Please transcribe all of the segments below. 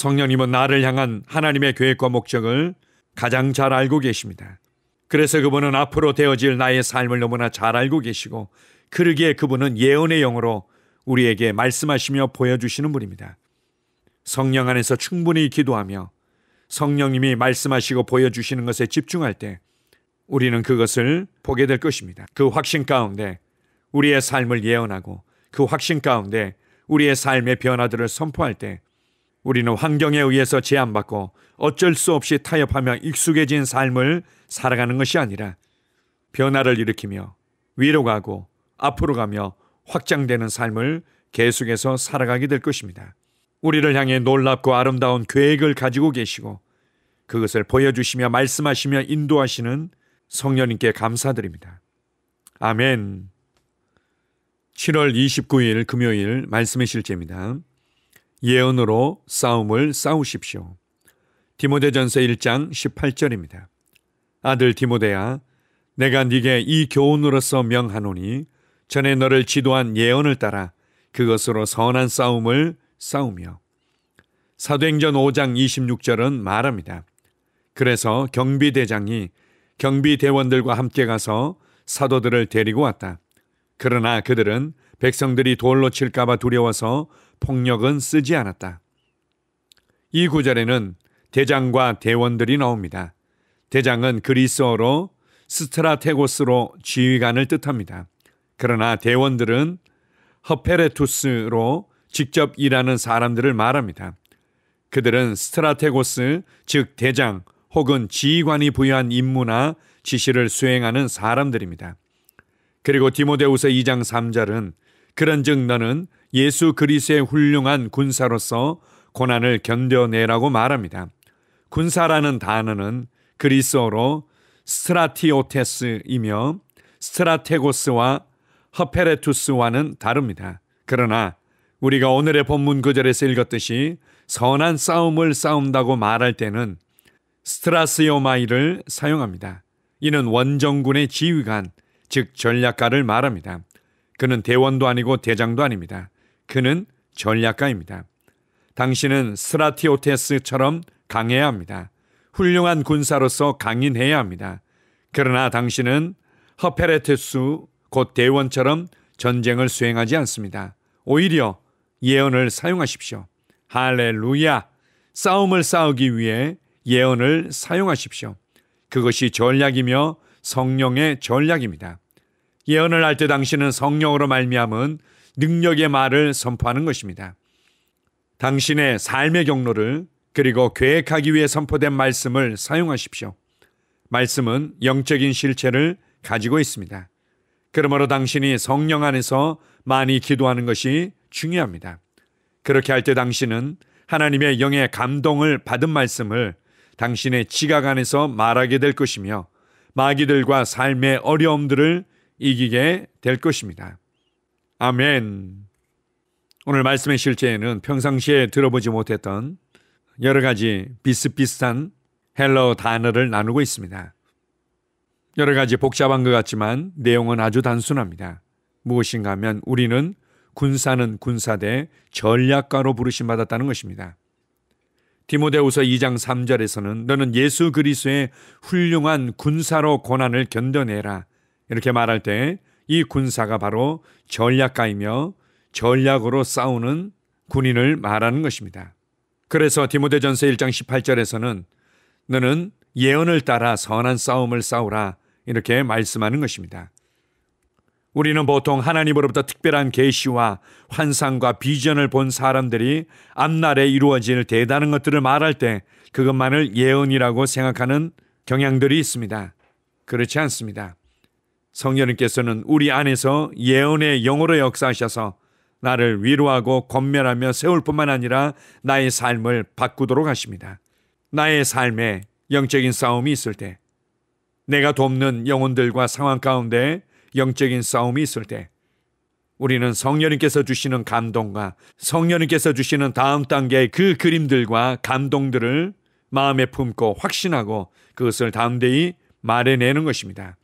성령님은 나를 향한 하나님의 계획과 목적을 가장 잘 알고 계십니다. 그래서 그분은 앞으로 되어질 나의 삶을 너무나 잘 알고 계시고, 그러기에 그분은 예언의 영으로 우리에게 말씀하시며 보여주시는 분입니다. 성령 안에서 충분히 기도하며 성령님이 말씀하시고 보여주시는 것에 집중할 때 우리는 그것을 보게 될 것입니다. 그 확신 가운데 우리의 삶을 예언하고 그 확신 가운데 우리의 삶의 변화들을 선포할 때 우리는 환경에 의해서 제한받고 어쩔 수 없이 타협하며 익숙해진 삶을 살아가는 것이 아니라 변화를 일으키며 위로 가고 앞으로 가며 확장되는 삶을 계속해서 살아가게 될 것입니다. 우리를 향해 놀랍고 아름다운 계획을 가지고 계시고 그것을 보여주시며 말씀하시며 인도하시는 성령님께 감사드립니다. 아멘. 7월 29일 금요일 말씀의 실제입니다. 예언으로 싸움을 싸우십시오. 디모데전서 1장 18절입니다. 아들 디모데야, 내가 네게 이 교훈으로서 명하노니 전에 너를 지도한 예언을 따라 그것으로 선한 싸움을 싸우며. 사도행전 5장 26절은 말합니다. 그래서 경비대장이 경비대원들과 함께 가서 사도들을 데리고 왔다. 그러나 그들은 백성들이 돌로 칠까 봐 두려워서 폭력은 쓰지 않았다. 이 구절에는 대장과 대원들이 나옵니다. 대장은 그리스어로 스트라테고스로 지휘관을 뜻합니다. 그러나 대원들은 허페레투스로 직접 일하는 사람들을 말합니다. 그들은 스트라테고스, 즉 대장 혹은 지휘관이 부여한 임무나 지시를 수행하는 사람들입니다. 그리고 디모데후서 2장 3절은 그런즉 너는 예수 그리스도의 훌륭한 군사로서 고난을 견뎌내라고 말합니다. 군사라는 단어는 그리스어로 스트라티오테스이며 스트라테고스와 허페레투스와는 다릅니다. 그러나 우리가 오늘의 본문 구절에서 읽었듯이 선한 싸움을 싸운다고 말할 때는 스트라스요마이를 사용합니다. 이는 원정군의 지휘관, 즉 전략가를 말합니다. 그는 대원도 아니고 대장도 아닙니다. 그는 전략가입니다. 당신은 스트라티오테스처럼 강해야 합니다. 훌륭한 군사로서 강인해야 합니다. 그러나 당신은 허페레테스 곧 대원처럼 전쟁을 수행하지 않습니다. 오히려 예언을 사용하십시오. 할렐루야! 싸움을 싸우기 위해 예언을 사용하십시오. 그것이 전략이며 성령의 전략입니다. 예언을 할 때 당신은 성령으로 말미암은 능력의 말을 선포하는 것입니다. 당신의 삶의 경로를 그리고 계획하기 위해 선포된 말씀을 사용하십시오. 말씀은 영적인 실체를 가지고 있습니다. 그러므로 당신이 성령 안에서 많이 기도하는 것이 중요합니다. 그렇게 할 때 당신은 하나님의 영의 감동을 받은 말씀을 당신의 지각 안에서 말하게 될 것이며 마귀들과 삶의 어려움들을 이기게 될 것입니다. 아멘. 오늘 말씀의 실제에는 평상시에 들어보지 못했던 여러 가지 비슷비슷한 헬러 단어를 나누고 있습니다. 여러 가지 복잡한 것 같지만 내용은 아주 단순합니다. 무엇인가 하면 우리는 군사는 군사대 전략가로 부르심받았다는 것입니다. 디모데후서 2장 3절에서는 너는 예수 그리스도의 훌륭한 군사로 고난을 견뎌내라 이렇게 말할 때 이 군사가 바로 전략가이며 전략으로 싸우는 군인을 말하는 것입니다. 그래서 디모데전서 1장 18절에서는 너는 예언을 따라 선한 싸움을 싸우라 이렇게 말씀하는 것입니다. 우리는 보통 하나님으로부터 특별한 계시와 환상과 비전을 본 사람들이 앞날에 이루어질 대단한 것들을 말할 때 그것만을 예언이라고 생각하는 경향들이 있습니다. 그렇지 않습니다. 성령님께서는 우리 안에서 예언의 영으로 역사하셔서 나를 위로하고 권면하며 세울 뿐만 아니라 나의 삶을 바꾸도록 하십니다. 나의 삶에 영적인 싸움이 있을 때, 내가 돕는 영혼들과 상황 가운데 영적인 싸움이 있을 때 우리는 성령님께서 주시는 감동과 성령님께서 주시는 다음 단계의 그 그림들과 감동들을 마음에 품고 확신하고 그것을 담대히 말해내는 것입니다.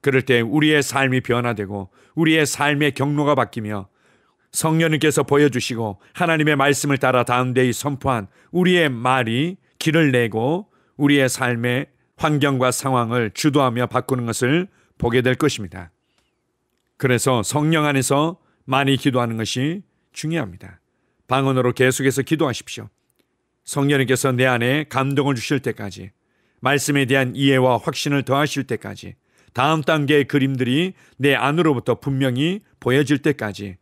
그럴 때 우리의 삶이 변화되고 우리의 삶의 경로가 바뀌며 성령님께서 보여주시고 하나님의 말씀을 따라 다음데이 선포한 우리의 말이 길을 내고 우리의 삶의 환경과 상황을 주도하며 바꾸는 것을 보게 될 것입니다. 그래서 성령 안에서 많이 기도하는 것이 중요합니다. 방언으로 계속해서 기도하십시오. 성령님께서 내 안에 감동을 주실 때까지, 말씀에 대한 이해와 확신을 더하실 때까지, 다음 단계의 그림들이 내 안으로부터 분명히 보여질 때까지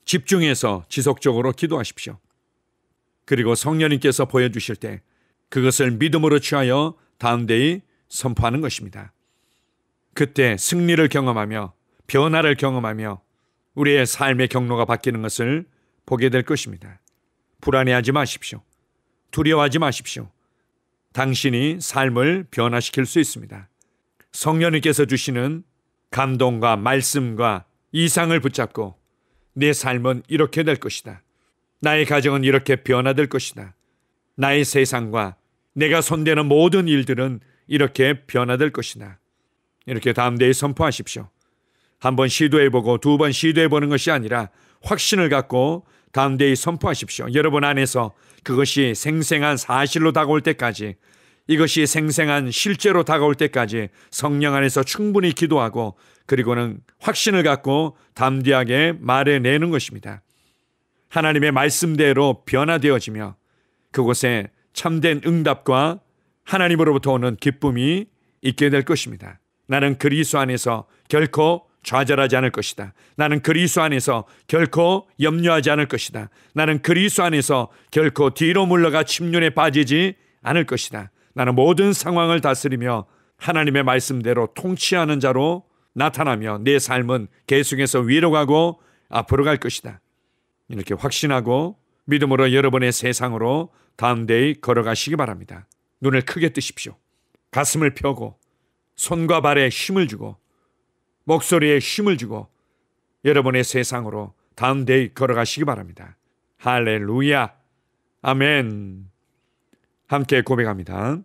집중해서 지속적으로 기도하십시오. 그리고 성령님께서 보여주실 때 그것을 믿음으로 취하여 다음 데이 선포하는 것입니다. 그때 승리를 경험하며 변화를 경험하며 우리의 삶의 경로가 바뀌는 것을 보게 될 것입니다. 불안해하지 마십시오. 두려워하지 마십시오. 당신이 삶을 변화시킬 수 있습니다. 성령님께서 주시는 감동과 말씀과 이상을 붙잡고 내 삶은 이렇게 될 것이다. 나의 가정은 이렇게 변화될 것이다. 나의 세상과 내가 손대는 모든 일들은 이렇게 변화될 것이다. 이렇게 다음 데에 선포하십시오. 한 번 시도해보고 두 번 시도해보는 것이 아니라 확신을 갖고 다음 데에 선포하십시오. 여러분 안에서 그것이 생생한 사실로 다가올 때까지, 이것이 생생한 실제로 다가올 때까지 성령 안에서 충분히 기도하고 그리고는 확신을 갖고 담대하게 말해내는 것입니다. 하나님의 말씀대로 변화되어지며 그곳에 참된 응답과 하나님으로부터 오는 기쁨이 있게 될 것입니다. 나는 그리스도 안에서 결코 좌절하지 않을 것이다. 나는 그리스도 안에서 결코 염려하지 않을 것이다. 나는 그리스도 안에서 결코 뒤로 물러가 침륜에 빠지지 않을 것이다. 나는 모든 상황을 다스리며 하나님의 말씀대로 통치하는 자로 나타나며 내 삶은 계속해서 위로 가고 앞으로 갈 것이다. 이렇게 확신하고 믿음으로 여러분의 세상으로 다음 데이 걸어가시기 바랍니다. 눈을 크게 뜨십시오. 가슴을 펴고 손과 발에 힘을 주고 목소리에 힘을 주고 여러분의 세상으로 다음 데이 걸어가시기 바랍니다. 할렐루야. 아멘. 함께 고백합니다.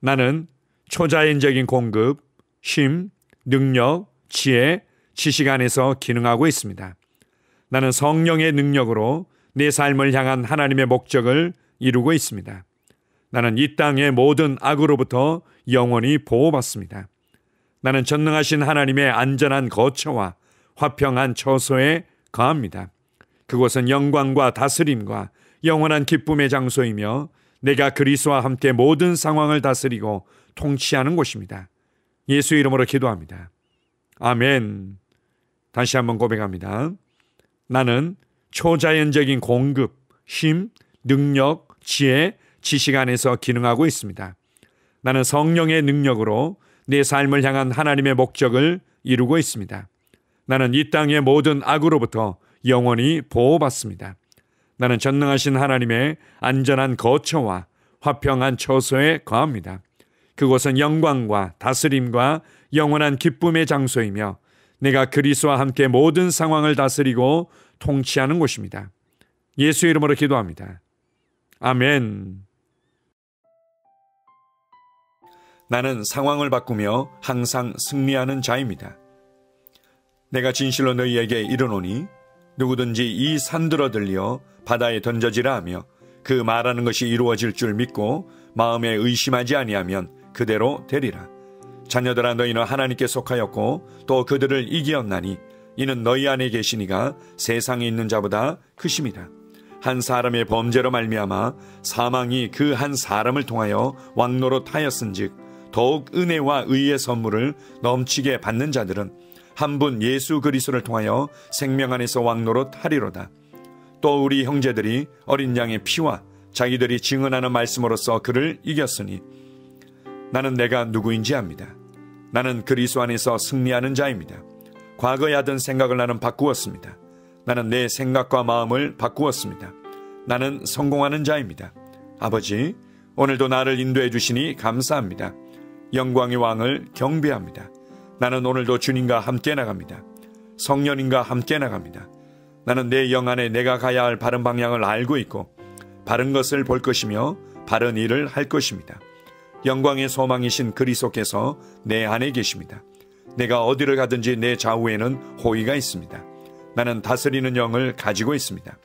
나는 초자연적인 공급, 힘, 능력, 지혜, 지식 안에서 기능하고 있습니다. 나는 성령의 능력으로 내 삶을 향한 하나님의 목적을 이루고 있습니다. 나는 이 땅의 모든 악으로부터 영원히 보호받습니다. 나는 전능하신 하나님의 안전한 거처와 화평한 처소에 거합니다. 그곳은 영광과 다스림과 영원한 기쁨의 장소이며 내가 그리스도와 함께 모든 상황을 다스리고 통치하는 곳입니다. 예수 이름으로 기도합니다. 아멘. 다시 한번 고백합니다. 나는 초자연적인 공급, 힘, 능력, 지혜, 지식 안에서 기능하고 있습니다. 나는 성령의 능력으로 내 삶을 향한 하나님의 목적을 이루고 있습니다. 나는 이 땅의 모든 악으로부터 영원히 보호받습니다. 나는 전능하신 하나님의 안전한 거처와 화평한 처소에 거합니다. 그곳은 영광과 다스림과 영원한 기쁨의 장소이며 내가 그리스도와 함께 모든 상황을 다스리고 통치하는 곳입니다. 예수 이름으로 기도합니다. 아멘. 나는 상황을 바꾸며 항상 승리하는 자입니다. 내가 진실로 너희에게 이르노니 누구든지 이 산들어 들려 바다에 던져지라 하며 그 말하는 것이 이루어질 줄 믿고 마음에 의심하지 아니하면 그대로 되리라. 자녀들아 너희는 하나님께 속하였고 또 그들을 이기었나니 이는 너희 안에 계시니가 세상에 있는 자보다 크심이다. 한 사람의 범죄로 말미암아 사망이 그 한 사람을 통하여 왕노릇하였은즉 더욱 은혜와 의의 선물을 넘치게 받는 자들은 한 분 예수 그리스도를 통하여 생명 안에서 왕노릇하리로다. 또 우리 형제들이 어린 양의 피와 자기들이 증언하는 말씀으로써 그를 이겼으니 나는 내가 누구인지 압니다. 나는 그리스도 안에서 승리하는 자입니다. 과거에 하던 생각을 나는 바꾸었습니다. 나는 내 생각과 마음을 바꾸었습니다. 나는 성공하는 자입니다. 아버지, 오늘도 나를 인도해 주시니 감사합니다. 영광의 왕을 경배합니다. 나는 오늘도 주님과 함께 나갑니다. 성령님과 함께 나갑니다. 나는 내 영 안에 내가 가야 할 바른 방향을 알고 있고 바른 것을 볼 것이며 바른 일을 할 것입니다. 영광의 소망이신 그리스도께서 내 안에 계십니다. 내가 어디를 가든지 내 좌우에는 호의가 있습니다. 나는 다스리는 영을 가지고 있습니다.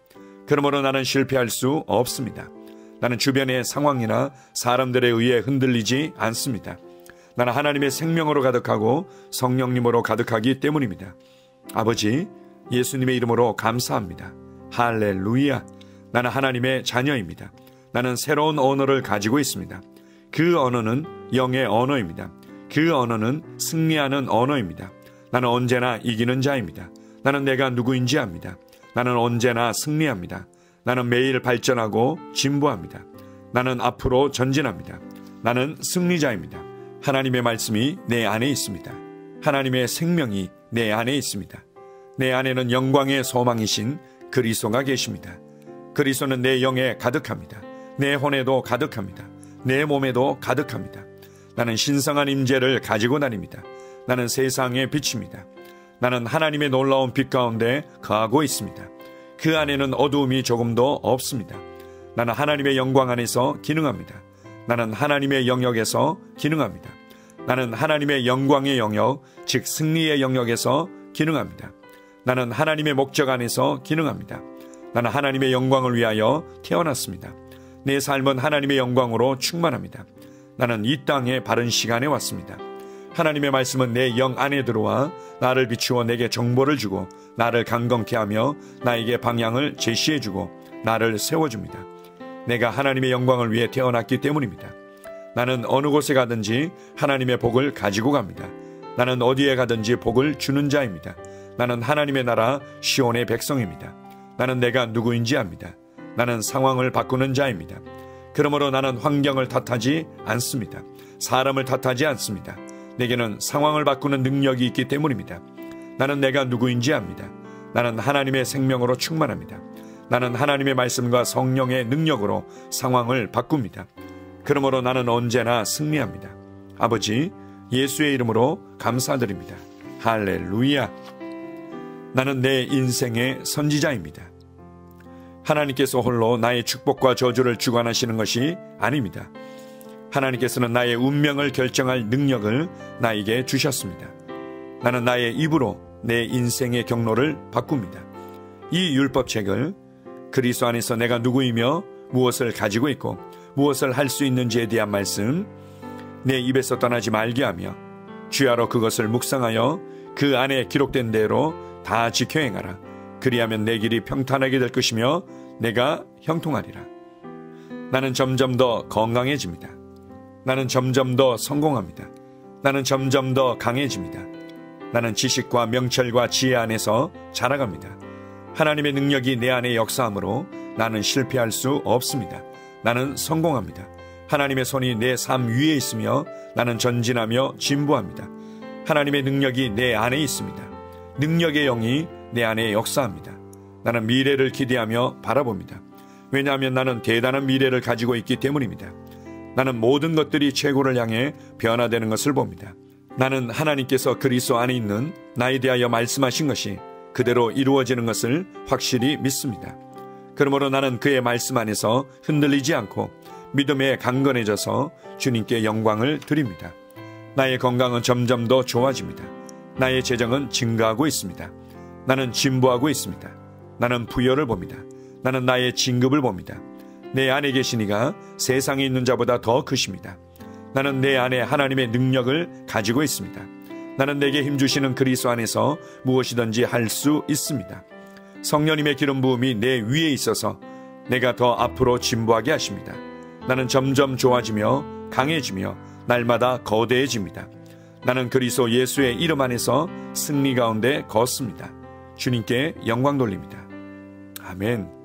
그러므로 나는 실패할 수 없습니다. 나는 주변의 상황이나 사람들에 의해 흔들리지 않습니다. 나는 하나님의 생명으로 가득하고 성령님으로 가득하기 때문입니다. 아버지, 예수님의 이름으로 감사합니다. 할렐루야. 나는 하나님의 자녀입니다. 나는 새로운 언어를 가지고 있습니다. 그 언어는 영의 언어입니다. 그 언어는 승리하는 언어입니다. 나는 언제나 이기는 자입니다. 나는 내가 누구인지 압니다. 나는 언제나 승리합니다. 나는 매일 발전하고 진보합니다. 나는 앞으로 전진합니다. 나는 승리자입니다. 하나님의 말씀이 내 안에 있습니다. 하나님의 생명이 내 안에 있습니다. 내 안에는 영광의 소망이신 그리스도가 계십니다. 그리스도는 내 영에 가득합니다. 내 혼에도 가득합니다. 내 몸에도 가득합니다. 나는 신성한 임재를 가지고 다닙니다. 나는 세상의 빛입니다. 나는 하나님의 놀라운 빛 가운데 거하고 있습니다. 그 안에는 어두움이 조금도 없습니다. 나는 하나님의 영광 안에서 기능합니다. 나는 하나님의 영역에서 기능합니다. 나는 하나님의 영광의 영역, 즉 승리의 영역에서 기능합니다. 나는 하나님의 목적 안에서 기능합니다. 나는 하나님의 영광을 위하여 태어났습니다. 내 삶은 하나님의 영광으로 충만합니다. 나는 이 땅에 바른 시간에 왔습니다. 하나님의 말씀은 내 영 안에 들어와 나를 비추어 내게 정보를 주고 나를 강건케 하며 나에게 방향을 제시해주고 나를 세워줍니다. 내가 하나님의 영광을 위해 태어났기 때문입니다. 나는 어느 곳에 가든지 하나님의 복을 가지고 갑니다. 나는 어디에 가든지 복을 주는 자입니다. 나는 하나님의 나라 시온의 백성입니다. 나는 내가 누구인지 압니다. 나는 상황을 바꾸는 자입니다. 그러므로 나는 환경을 탓하지 않습니다. 사람을 탓하지 않습니다. 내게는 상황을 바꾸는 능력이 있기 때문입니다. 나는 내가 누구인지 압니다. 나는 하나님의 생명으로 충만합니다. 나는 하나님의 말씀과 성령의 능력으로 상황을 바꿉니다. 그러므로 나는 언제나 승리합니다. 아버지, 예수의 이름으로 감사드립니다. 할렐루야. 나는 내 인생의 선지자입니다. 하나님께서 홀로 나의 축복과 저주를 주관하시는 것이 아닙니다. 하나님께서는 나의 운명을 결정할 능력을 나에게 주셨습니다. 나는 나의 입으로 내 인생의 경로를 바꿉니다. 이 율법책을 그리스도 안에서 내가 누구이며 무엇을 가지고 있고 무엇을 할 수 있는지에 대한 말씀 내 입에서 떠나지 말게 하며 주야로 그것을 묵상하여 그 안에 기록된 대로 다 지켜 행하라. 그리하면 내 길이 평탄하게 될 것이며 내가 형통하리라. 나는 점점 더 건강해집니다. 나는 점점 더 성공합니다. 나는 점점 더 강해집니다. 나는 지식과 명철과 지혜 안에서 자라갑니다. 하나님의 능력이 내 안에 역사하므로 나는 실패할 수 없습니다. 나는 성공합니다. 하나님의 손이 내 삶 위에 있으며 나는 전진하며 진보합니다. 하나님의 능력이 내 안에 있습니다. 능력의 영이 내 안에 역사합니다. 나는 미래를 기대하며 바라봅니다. 왜냐하면 나는 대단한 미래를 가지고 있기 때문입니다. 나는 모든 것들이 최고를 향해 변화되는 것을 봅니다. 나는 하나님께서 그리스도 안에 있는 나에 대하여 말씀하신 것이 그대로 이루어지는 것을 확실히 믿습니다. 그러므로 나는 그의 말씀 안에서 흔들리지 않고 믿음에 강건해져서 주님께 영광을 드립니다. 나의 건강은 점점 더 좋아집니다. 나의 재정은 증가하고 있습니다. 나는 진보하고 있습니다. 나는 부여를 봅니다. 나는 나의 진급을 봅니다. 내 안에 계신 이가 세상에 있는 자보다 더 크십니다. 나는 내 안에 하나님의 능력을 가지고 있습니다. 나는 내게 힘주시는 그리스도 안에서 무엇이든지 할 수 있습니다. 성령님의 기름 부음이 내 위에 있어서 내가 더 앞으로 진보하게 하십니다. 나는 점점 좋아지며 강해지며 날마다 거대해집니다. 나는 그리스도 예수의 이름 안에서 승리 가운데 걷습니다. 주님께 영광 돌립니다. 아멘.